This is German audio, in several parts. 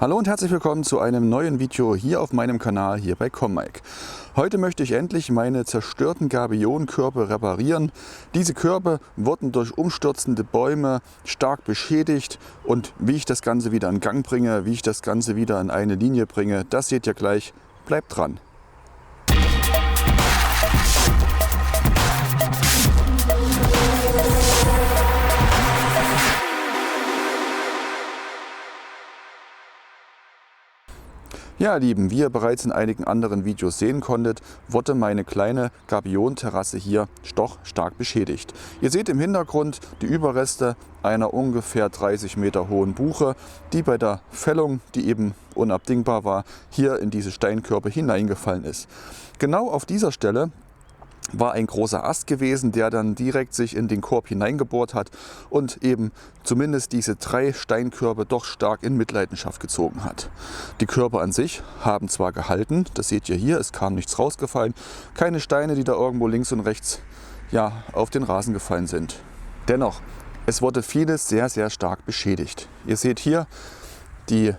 Hallo und herzlich willkommen zu einem neuen Video hier auf meinem Kanal, hier bei ComMike. Heute möchte ich endlich meine zerstörten Gabionenkörbe reparieren. Diese Körbe wurden durch umstürzende Bäume stark beschädigt und wie ich das Ganze wieder in Gang bringe, wie ich das Ganze wieder in eine Linie bringe, das seht ihr gleich. Bleibt dran! Ja, Lieben, wie ihr bereits in einigen anderen Videos sehen konntet, wurde meine kleine Gabionenterrasse hier doch stark beschädigt. Ihr seht im Hintergrund die Überreste einer ungefähr 30 Meter hohen Buche, die bei der Fällung, die eben unabdingbar war, hier in diese Steinkörbe hineingefallen ist. Genau auf dieser Stelle war ein großer Ast gewesen, der dann direkt sich in den Korb hineingebohrt hat und eben zumindest diese 3 Steinkörbe doch stark in Mitleidenschaft gezogen hat. Die Körbe an sich haben zwar gehalten, das seht ihr hier, es kam nichts rausgefallen, keine Steine, die da irgendwo links und rechts auf den Rasen gefallen sind. Dennoch, es wurde vieles sehr, sehr stark beschädigt. Ihr seht hier, die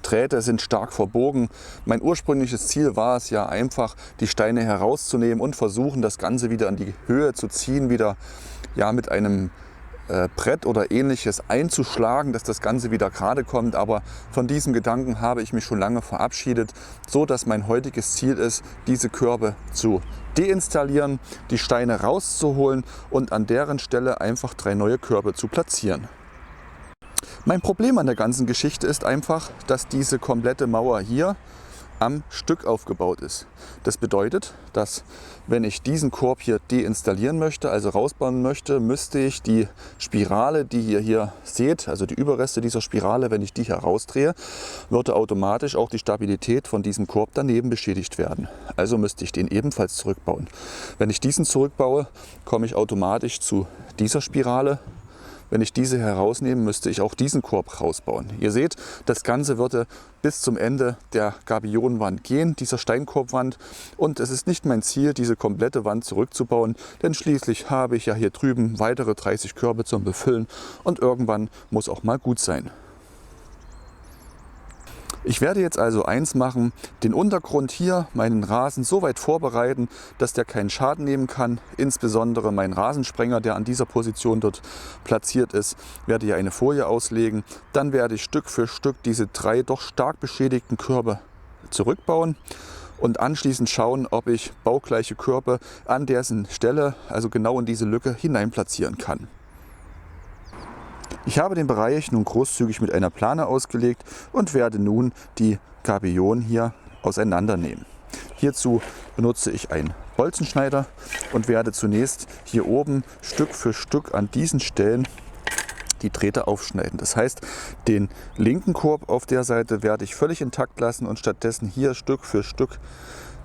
Drähte sind stark verbogen. Mein ursprüngliches Ziel war es ja einfach, die Steine herauszunehmen und versuchen, das Ganze wieder in die Höhe zu ziehen, wieder mit einem Brett oder ähnliches einzuschlagen, dass das Ganze wieder gerade kommt. Aber von diesem Gedanken habe ich mich schon lange verabschiedet, so dass mein heutiges Ziel ist, diese Körbe zu deinstallieren, die Steine rauszuholen und an deren Stelle einfach 3 neue Körbe zu platzieren. Mein Problem an der ganzen Geschichte ist einfach, dass diese komplette Mauer hier am Stück aufgebaut ist. Das bedeutet, dass wenn ich diesen Korb hier deinstallieren möchte, also rausbauen möchte, müsste ich die Spirale, die ihr hier seht, also die Überreste dieser Spirale, wenn ich die herausdrehe, würde automatisch auch die Stabilität von diesem Korb daneben beschädigt werden. Also müsste ich den ebenfalls zurückbauen. Wenn ich diesen zurückbaue, komme ich automatisch zu dieser Spirale. Wenn ich diese herausnehme, müsste ich auch diesen Korb rausbauen. Ihr seht, das Ganze würde bis zum Ende der Gabionenwand gehen, dieser Steinkorbwand. Und es ist nicht mein Ziel, diese komplette Wand zurückzubauen, denn schließlich habe ich ja hier drüben weitere 30 Körbe zum Befüllen und irgendwann muss auch mal gut sein. Ich werde jetzt also eins machen, den Untergrund hier, meinen Rasen so weit vorbereiten, dass der keinen Schaden nehmen kann. Insbesondere mein Rasensprenger, der an dieser Position dort platziert ist, werde hier eine Folie auslegen. Dann werde ich Stück für Stück diese 3 doch stark beschädigten Körbe zurückbauen und anschließend schauen, ob ich baugleiche Körbe an dessen Stelle, also genau in diese Lücke, hinein platzieren kann. Ich habe den Bereich nun großzügig mit einer Plane ausgelegt und werde nun die Gabionen hier auseinandernehmen. Hierzu benutze ich einen Bolzenschneider und werde zunächst hier oben Stück für Stück an diesen Stellen die Drähte aufschneiden. Das heißt, den linken Korb auf der Seite werde ich völlig intakt lassen und stattdessen hier Stück für Stück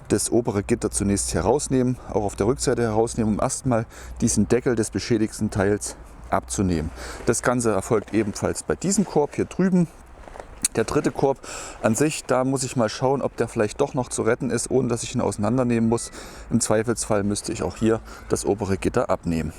das obere Gitter zunächst herausnehmen, auch auf der Rückseite herausnehmen, um erstmal diesen Deckel des beschädigten Teils abzunehmen. Das Ganze erfolgt ebenfalls bei diesem Korb hier drüben. Der dritte Korb an sich, da muss ich mal schauen, ob der vielleicht doch noch zu retten ist, ohne dass ich ihn auseinandernehmen muss. Im Zweifelsfall müsste ich auch hier das obere Gitter abnehmen.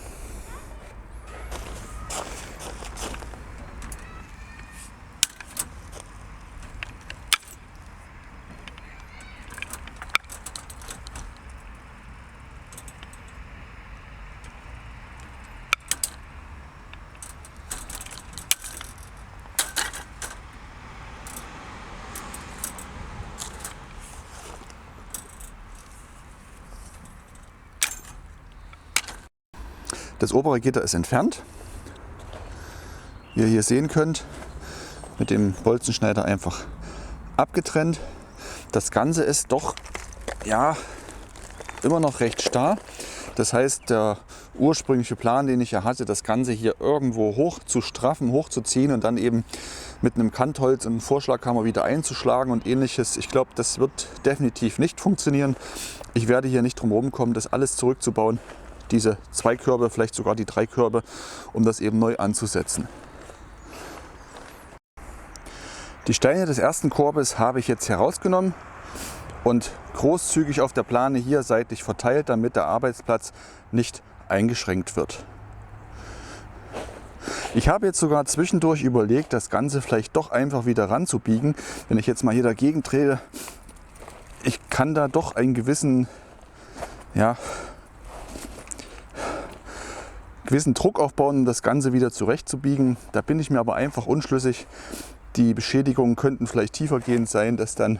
Das obere Gitter ist entfernt. Wie ihr hier sehen könnt, mit dem Bolzenschneider einfach abgetrennt. Das Ganze ist doch immer noch recht starr. Das heißt, der ursprüngliche Plan, den ich ja hatte, das Ganze hier irgendwo hoch zu straffen, hochzuziehen und dann eben mit einem Kantholz und einem Vorschlaghammer wieder einzuschlagen und ähnliches. Ich glaube, das wird definitiv nicht funktionieren. Ich werde hier nicht drum herum kommen, das alles zurückzubauen. Diese 2 Körbe, vielleicht sogar die 3 Körbe, um das eben neu anzusetzen. Die Steine des ersten Korbes habe ich jetzt herausgenommen und großzügig auf der Plane hier seitlich verteilt, damit der Arbeitsplatz nicht eingeschränkt wird. Ich habe jetzt sogar zwischendurch überlegt, das Ganze vielleicht doch einfach wieder ranzubiegen. Wenn ich jetzt mal hier dagegen drehe, ich kann da doch einen gewissen Druck aufbauen, um das Ganze wieder zurechtzubiegen. Da bin ich mir aber einfach unschlüssig. Die Beschädigungen könnten vielleicht tiefergehend sein, dass dann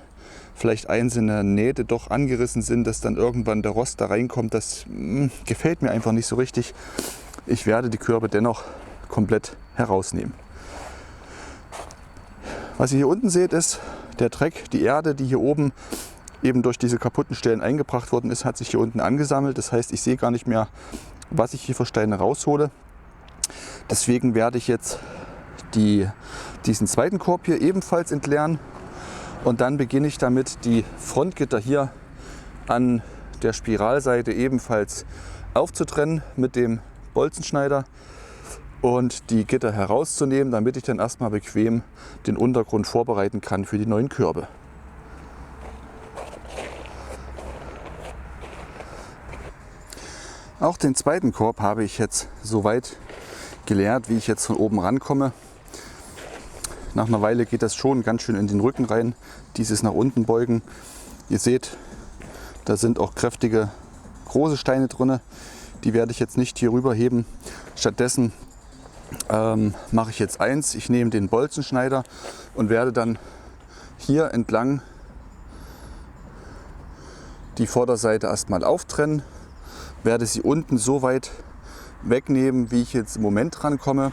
vielleicht einzelne Nähte doch angerissen sind, dass dann irgendwann der Rost da reinkommt. Das gefällt mir einfach nicht so richtig. Ich werde die Körbe dennoch komplett herausnehmen. Was ihr hier unten seht, ist der Dreck, die Erde, die hier oben eben durch diese kaputten Stellen eingebracht worden ist, hat sich hier unten angesammelt. Das heißt, ich sehe gar nicht mehr, was ich hier für Steine raushole. Deswegen werde ich jetzt diesen zweiten Korb hier ebenfalls entleeren und dann beginne ich damit, die Frontgitter hier an der Spiralseite ebenfalls aufzutrennen mit dem Bolzenschneider und die Gitter herauszunehmen, damit ich dann erstmal bequem den Untergrund vorbereiten kann für die neuen Körbe. Auch den zweiten Korb habe ich jetzt soweit geleert, wie ich jetzt von oben rankomme. Nach einer Weile geht das schon ganz schön in den Rücken rein, dieses nach unten beugen. Ihr seht, da sind auch kräftige große Steine drin. Die werde ich jetzt nicht hier rüber heben. Stattdessen mache ich jetzt eins. Ich nehme den Bolzenschneider und werde dann hier entlang die Vorderseite erstmal auftrennen. Werde sie unten so weit wegnehmen, wie ich jetzt im Moment rankomme.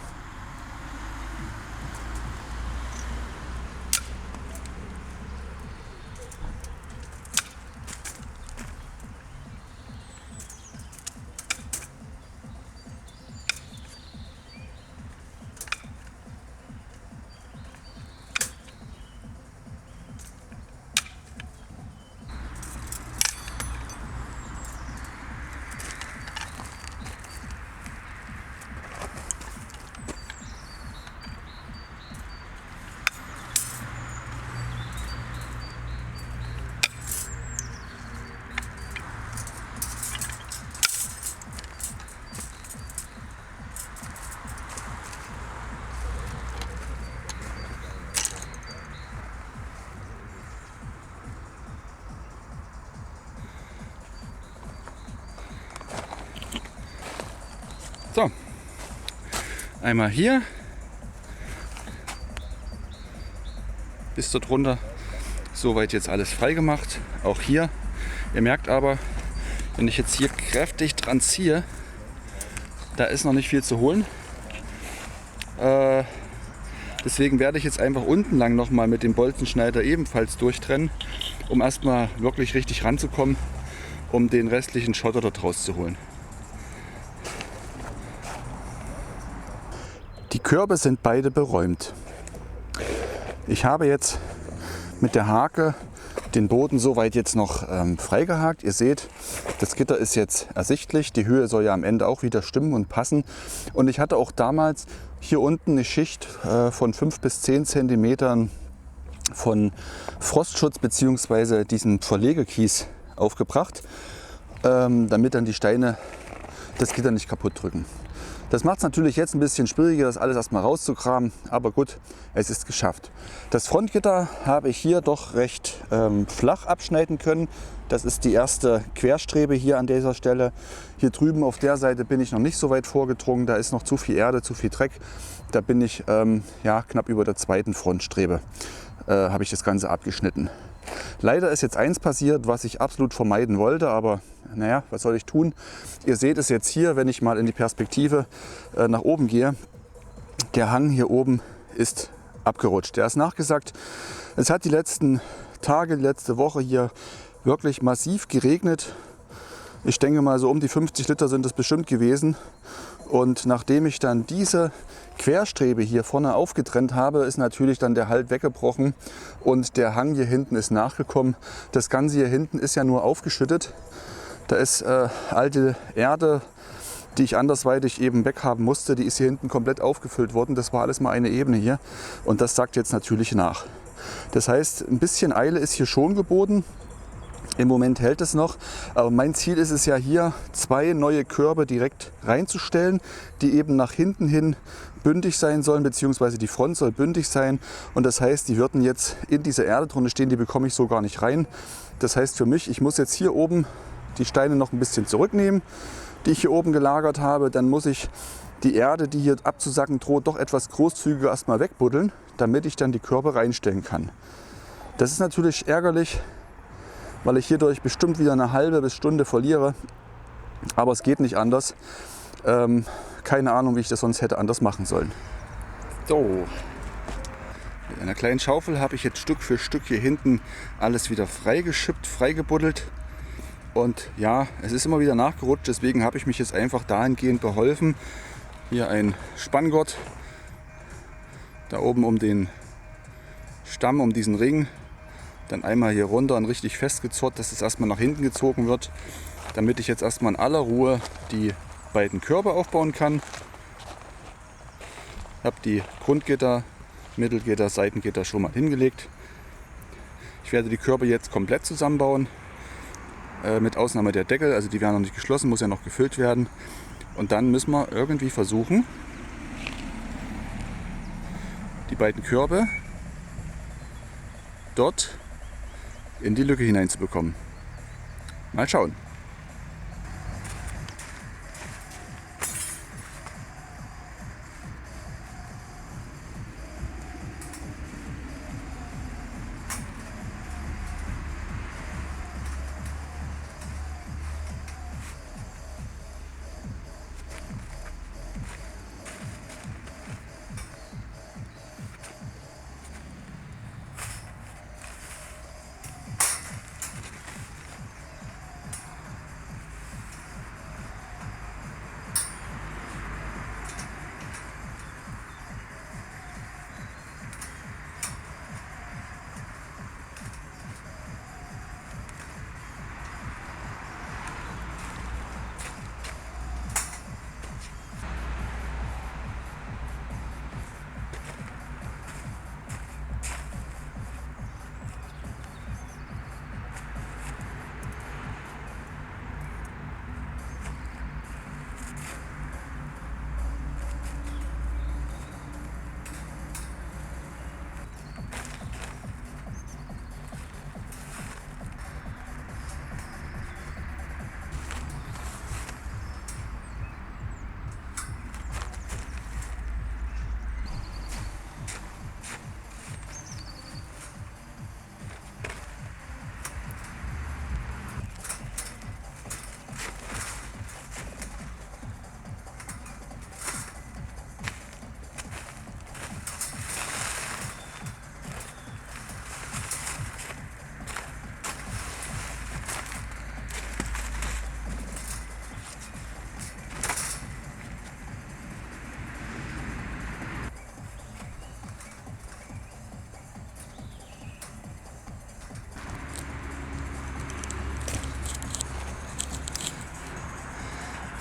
So, einmal hier bis dort runter. Soweit jetzt alles frei gemacht. Auch hier. Ihr merkt aber, wenn ich jetzt hier kräftig dran ziehe, da ist noch nicht viel zu holen. Deswegen werde ich jetzt einfach unten lang nochmal mit dem Bolzenschneider ebenfalls durchtrennen, um erstmal wirklich richtig ranzukommen, um den restlichen Schotter dort rauszuholen. Die Körbe sind beide beräumt. Ich habe jetzt mit der Hake den Boden soweit jetzt noch freigehakt. Ihr seht, das Gitter ist jetzt ersichtlich. Die Höhe soll ja am Ende auch wieder stimmen und passen. Und ich hatte auch damals hier unten eine Schicht von 5 bis 10 cm von Frostschutz bzw. diesem Verlegekies aufgebracht, damit dann die Steine das Gitter nicht kaputt drücken. Das macht es natürlich jetzt ein bisschen schwieriger, das alles erstmal rauszukramen, aber gut, es ist geschafft. Das Frontgitter habe ich hier doch recht flach abschneiden können. Das ist die erste Querstrebe hier an dieser Stelle. Hier drüben auf der Seite bin ich noch nicht so weit vorgedrungen, da ist noch zu viel Erde, zu viel Dreck. Da bin ich knapp über der zweiten Frontstrebe, habe ich das Ganze abgeschnitten. Leider ist jetzt eins passiert, was ich absolut vermeiden wollte, aber naja, was soll ich tun? Ihr seht es jetzt hier, wenn ich mal in die Perspektive nach oben gehe. Der Hang hier oben ist abgerutscht. Der ist nachgesackt. Es hat die letzten Tage, die letzte Woche hier wirklich massiv geregnet. Ich denke mal, so um die 50 Liter sind es bestimmt gewesen. Und nachdem ich dann diese Querstrebe hier vorne aufgetrennt habe, ist natürlich dann der Halt weggebrochen und der Hang hier hinten ist nachgekommen. Das Ganze hier hinten ist ja nur aufgeschüttet. Da ist alte Erde, die ich andersweitig eben weghaben musste, die ist hier hinten komplett aufgefüllt worden. Das war alles mal eine Ebene hier und das sackt jetzt natürlich nach. Das heißt, ein bisschen Eile ist hier schon geboten. Im Moment hält es noch, aber mein Ziel ist es ja hier, 2 neue Körbe direkt reinzustellen, die eben nach hinten hin bündig sein sollen, beziehungsweise die Front soll bündig sein. Und das heißt, die würden jetzt in dieser Erde drunter stehen, die bekomme ich so gar nicht rein. Das heißt für mich, ich muss jetzt hier oben die Steine noch ein bisschen zurücknehmen, die ich hier oben gelagert habe. Dann muss ich die Erde, die hier abzusacken droht, doch etwas großzügiger erstmal wegbuddeln, damit ich dann die Körbe reinstellen kann. Das ist natürlich ärgerlich, weil ich hierdurch bestimmt wieder eine halbe bis Stunde verliere. Aber es geht nicht anders. Keine Ahnung, wie ich das sonst hätte anders machen sollen. So, mit einer kleinen Schaufel habe ich jetzt Stück für Stück hier hinten alles wieder freigeschippt, freigebuddelt. Und ja, es ist immer wieder nachgerutscht, deswegen habe ich mich jetzt einfach dahingehend beholfen. Hier ein Spanngurt, da oben um den Stamm, um diesen Ring. Dann einmal hier runter und richtig festgezurrt, dass es erstmal nach hinten gezogen wird, damit ich jetzt erstmal in aller Ruhe die beiden Körbe aufbauen kann. Ich habe die Grundgitter, Mittelgitter, Seitengitter schon mal hingelegt. Ich werde die Körbe jetzt komplett zusammenbauen, mit Ausnahme der Deckel, also die werden noch nicht geschlossen, muss ja noch gefüllt werden. Und dann müssen wir irgendwie versuchen, die beiden Körbe dort in die Lücke hineinzubekommen. Mal schauen.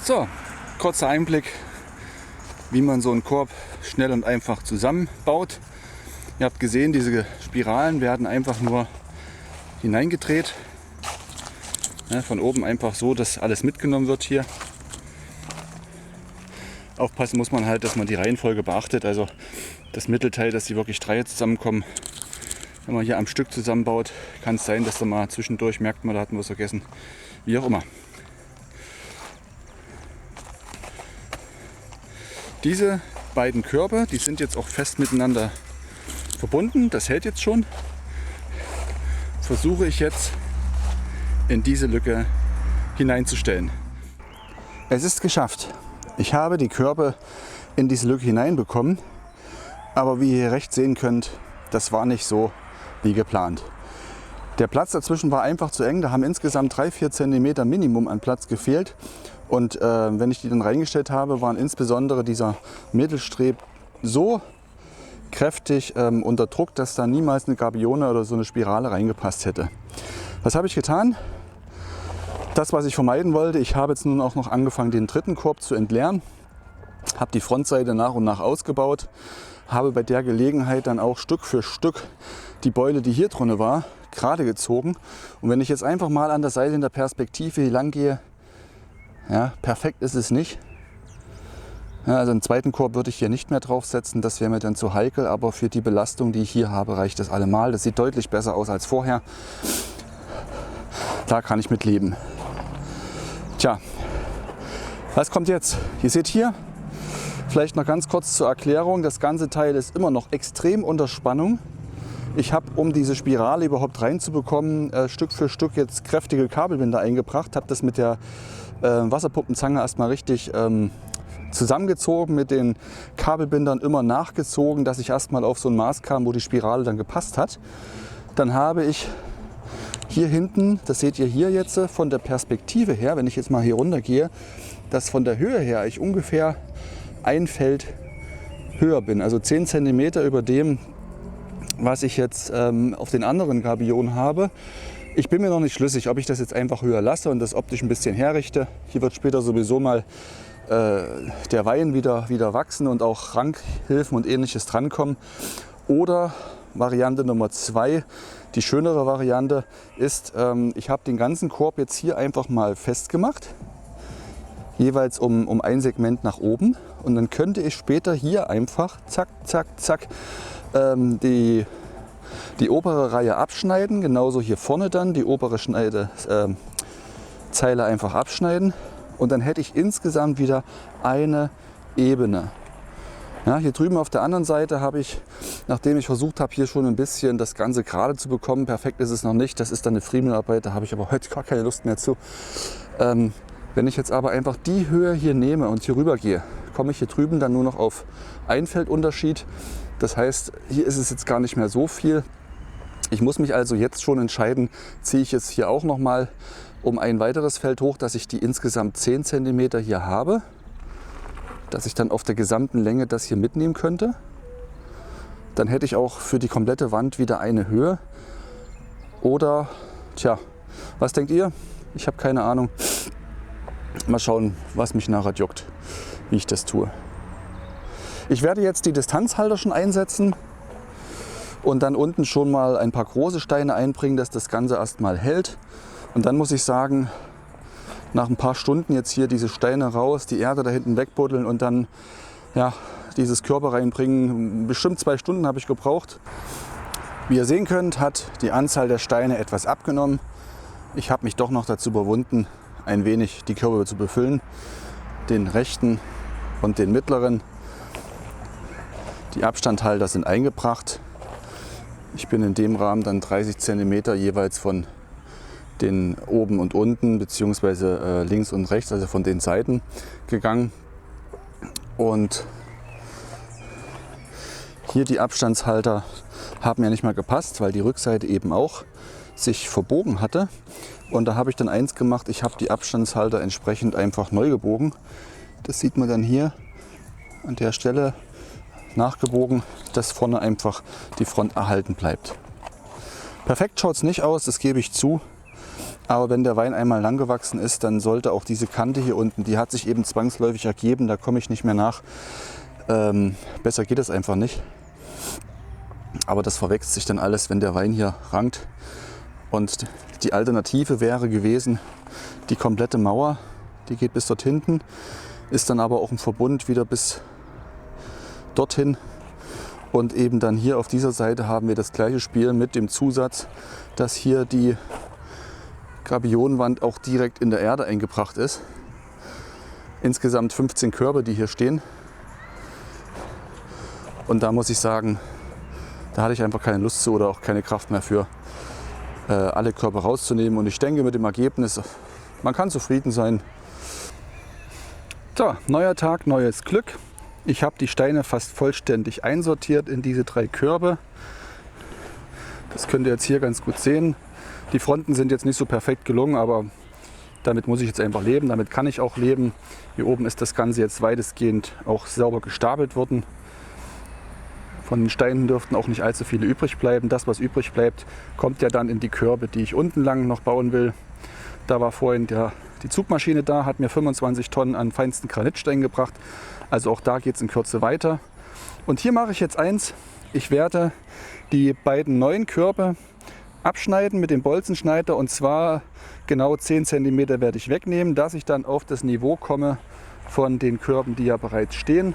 So, kurzer Einblick, wie man so einen Korb schnell und einfach zusammenbaut. Ihr habt gesehen, diese Spiralen werden einfach nur hineingedreht. Ja, von oben einfach so, dass alles mitgenommen wird hier. Aufpassen muss man halt, dass man die Reihenfolge beachtet. Also das Mittelteil, dass die wirklich 3 zusammenkommen. Wenn man hier am Stück zusammenbaut, kann es sein, dass da mal zwischendurch merkt man, da hatten wir es vergessen. Wie auch immer. Diese beiden Körbe, die sind jetzt auch fest miteinander verbunden. Das hält jetzt schon. Versuche ich jetzt in diese Lücke hineinzustellen. Es ist geschafft. Ich habe die Körbe in diese Lücke hineinbekommen. Aber wie ihr recht sehen könnt, das war nicht so wie geplant. Der Platz dazwischen war einfach zu eng. Da haben insgesamt 3-4 cm Minimum an Platz gefehlt. Und wenn ich die dann reingestellt habe, waren insbesondere dieser Mittelstreb so kräftig unter Druck, dass da niemals eine Gabione oder so eine Spirale reingepasst hätte. Was habe ich getan? Das, was ich vermeiden wollte. Ich habe jetzt nun auch noch angefangen, den dritten Korb zu entleeren. Habe die Frontseite nach und nach ausgebaut. Habe bei der Gelegenheit dann auch Stück für Stück die Beule, die hier drin war, gerade gezogen. Und wenn ich jetzt einfach mal an der Seite in der Perspektive hier lang gehe, ja, perfekt ist es nicht. Ja, also einen zweiten Korb würde ich hier nicht mehr draufsetzen, das wäre mir dann zu heikel, aber für die Belastung, die ich hier habe, reicht das allemal. Das sieht deutlich besser aus als vorher. Da kann ich mit leben. Tja, was kommt jetzt? Ihr seht hier, vielleicht noch ganz kurz zur Erklärung, das ganze Teil ist immer noch extrem unter Spannung. Ich habe, um diese Spirale überhaupt reinzubekommen, Stück für Stück jetzt kräftige Kabelbinder eingebracht, habe das mit der Wasserpumpenzange erstmal richtig zusammengezogen, mit den Kabelbindern immer nachgezogen, dass ich erstmal auf so ein Maß kam, wo die Spirale dann gepasst hat. Dann habe ich hier hinten, das seht ihr hier jetzt von der Perspektive her, wenn ich jetzt mal hier runter gehe, dass von der Höhe her ich ungefähr ein Feld höher bin, also 10 cm über dem, was ich jetzt auf den anderen Gabionen habe. Ich bin mir noch nicht schlüssig, ob ich das jetzt einfach höher lasse und das optisch ein bisschen herrichte. Hier wird später sowieso mal der Wein wieder wachsen und auch Rankhilfen und ähnliches drankommen. Oder Variante Nummer 2, die schönere Variante ist, ich habe den ganzen Korb jetzt hier einfach mal festgemacht, jeweils um ein Segment nach oben, und dann könnte ich später hier einfach zack, zack, zack die obere Reihe abschneiden, genauso hier vorne dann die obere Zeile einfach abschneiden. Und dann hätte ich insgesamt wieder eine Ebene. Ja, hier drüben auf der anderen Seite habe ich, nachdem ich versucht habe, hier schon ein bisschen das Ganze gerade zu bekommen, perfekt ist es noch nicht, das ist dann eine Friemelarbeit, da habe ich aber heute gar keine Lust mehr zu. Wenn ich jetzt aber einfach die Höhe hier nehme und hier rüber gehe, komme ich hier drüben dann nur noch auf ein Feldunterschied. Das heißt, hier ist es jetzt gar nicht mehr so viel. Ich muss mich also jetzt schon entscheiden, ziehe ich jetzt hier auch noch mal um ein weiteres Feld hoch, dass ich die insgesamt 10 cm hier habe, dass ich dann auf der gesamten Länge das hier mitnehmen könnte. Dann hätte ich auch für die komplette Wand wieder eine Höhe. Oder, tja, was denkt ihr? Ich habe keine Ahnung. Mal schauen, was mich nachher juckt, wie ich das tue. Ich werde jetzt die Distanzhalter schon einsetzen und dann unten schon mal ein paar große Steine einbringen, dass das Ganze erstmal hält. Und dann muss ich sagen, nach ein paar Stunden jetzt hier diese Steine raus, die Erde da hinten wegbuddeln und dann ja, dieses Körper reinbringen. Bestimmt 2 Stunden habe ich gebraucht. Wie ihr sehen könnt, hat die Anzahl der Steine etwas abgenommen. Ich habe mich doch noch dazu überwunden, ein wenig die Körbe zu befüllen. Den rechten und den mittleren. Die Abstandhalter sind eingebracht. Ich bin in dem Rahmen dann 30 cm jeweils von den oben und unten beziehungsweise links und rechts, also von den Seiten gegangen. Und hier die Abstandshalter haben ja nicht mehr gepasst, weil die Rückseite eben auch sich verbogen hatte. Und da habe ich dann eins gemacht, ich habe die Abstandshalter entsprechend einfach neu gebogen. Das sieht man dann hier an der Stelle nachgebogen, dass vorne einfach die Front erhalten bleibt. Perfekt schaut es nicht aus, das gebe ich zu. Aber wenn der Wein einmal lang gewachsen ist, dann sollte auch diese Kante hier unten, die hat sich eben zwangsläufig ergeben, da komme ich nicht mehr nach. Besser geht es einfach nicht. Aber das verwechselt sich dann alles, wenn der Wein hier rankt. Und die Alternative wäre gewesen, die komplette Mauer, die geht bis dort hinten, ist dann aber auch im Verbund wieder bis dorthin. Und eben dann hier auf dieser Seite haben wir das gleiche Spiel mit dem Zusatz, dass hier die Gabionenwand auch direkt in der Erde eingebracht ist. Insgesamt 15 Körbe, die hier stehen. Und da muss ich sagen, da hatte ich einfach keine Lust zu oder auch keine Kraft mehr für, alle Körbe rauszunehmen. Und ich denke, mit dem Ergebnis, man kann zufrieden sein. So, neuer Tag, neues Glück. Ich habe die Steine fast vollständig einsortiert in diese 3 Körbe. Das könnt ihr jetzt hier ganz gut sehen. Die Fronten sind jetzt nicht so perfekt gelungen, aber damit muss ich jetzt einfach leben. Damit kann ich auch leben. Hier oben ist das Ganze jetzt weitestgehend auch sauber gestapelt worden. Von den Steinen dürften auch nicht allzu viele übrig bleiben. Das, was übrig bleibt, kommt ja dann in die Körbe, die ich unten lang noch bauen will. Da war vorhin die Zugmaschine da, hat mir 25 Tonnen an feinsten Granitstein gebracht. Also auch da geht es in Kürze weiter. Und hier mache ich jetzt eins. Ich werde die beiden neuen Körbe abschneiden mit dem Bolzenschneider, und zwar genau 10 cm werde ich wegnehmen, dass ich dann auf das Niveau komme von den Körben, die ja bereits stehen.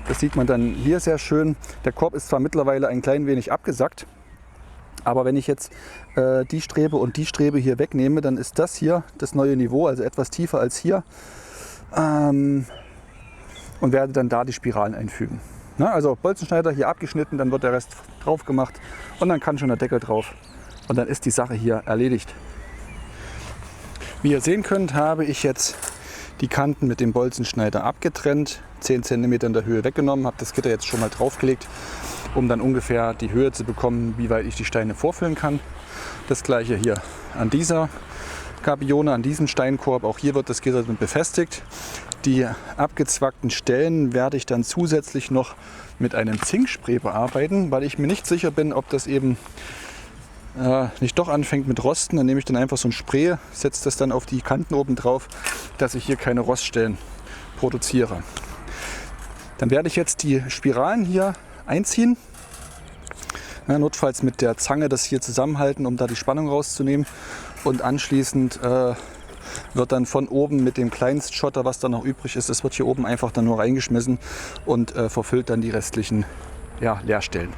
Das sieht man dann hier sehr schön. Der Korb ist zwar mittlerweile ein klein wenig abgesackt, aber wenn ich jetzt die Strebe und die Strebe hier wegnehme, dann ist das hier das neue Niveau, also etwas tiefer als hier, und werde dann da die Spiralen einfügen. Na, also Bolzenschneider hier abgeschnitten, dann wird der Rest drauf gemacht und dann kann schon der Deckel drauf und dann ist die Sache hier erledigt. Wie ihr sehen könnt, habe ich jetzt die Kanten mit dem Bolzenschneider abgetrennt, 10 cm in der Höhe weggenommen, habe das Gitter jetzt schon mal draufgelegt, um dann ungefähr die Höhe zu bekommen, wie weit ich die Steine vorfüllen kann. Das gleiche hier an dieser Gabione, an diesem Steinkorb, auch hier wird das Gitter befestigt. Die abgezwackten Stellen werde ich dann zusätzlich noch mit einem Zinkspray bearbeiten, weil ich mir nicht sicher bin, ob das eben nicht doch anfängt mit Rosten. Dann nehme ich dann einfach so ein Spray, setze das dann auf die Kanten oben drauf, dass ich hier keine Roststellen produziere. Dann werde ich jetzt die Spiralen hier einziehen. Notfalls mit der Zange das hier zusammenhalten, um da die Spannung rauszunehmen. Und anschließend wird dann von oben mit dem Kleinstschotter, was da noch übrig ist, das wird hier oben einfach dann nur reingeschmissen und verfüllt dann die restlichen Leerstellen.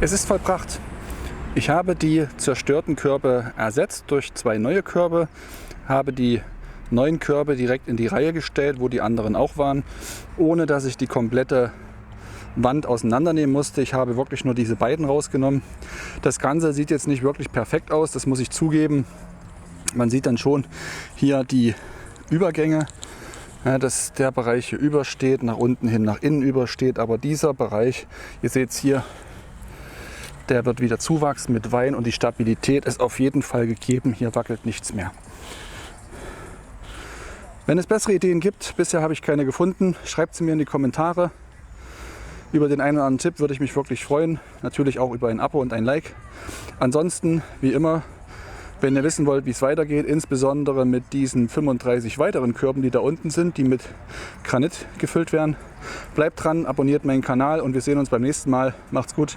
Es ist vollbracht. Ich habe die zerstörten Körbe ersetzt durch 2 neue Körbe, habe die neuen Körbe direkt in die Reihe gestellt, wo die anderen auch waren, ohne dass ich die komplette Wand auseinandernehmen musste. Ich habe wirklich nur diese beiden rausgenommen. Das Ganze sieht jetzt nicht wirklich perfekt aus, das muss ich zugeben. Man sieht dann schon hier die Übergänge, dass der Bereich hier übersteht, nach unten hin nach innen übersteht, aber dieser Bereich, ihr seht es hier, der wird wieder zuwachsen mit Wein und die Stabilität ist auf jeden Fall gegeben. Hier wackelt nichts mehr. Wenn es bessere Ideen gibt, bisher habe ich keine gefunden, schreibt sie mir in die Kommentare. Über den einen oder anderen Tipp würde ich mich wirklich freuen. Natürlich auch über ein Abo und ein Like. Ansonsten, wie immer, wenn ihr wissen wollt, wie es weitergeht, insbesondere mit diesen 35 weiteren Körben, die da unten sind, die mit Granit gefüllt werden, bleibt dran, abonniert meinen Kanal und wir sehen uns beim nächsten Mal. Macht's gut.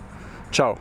Ciao.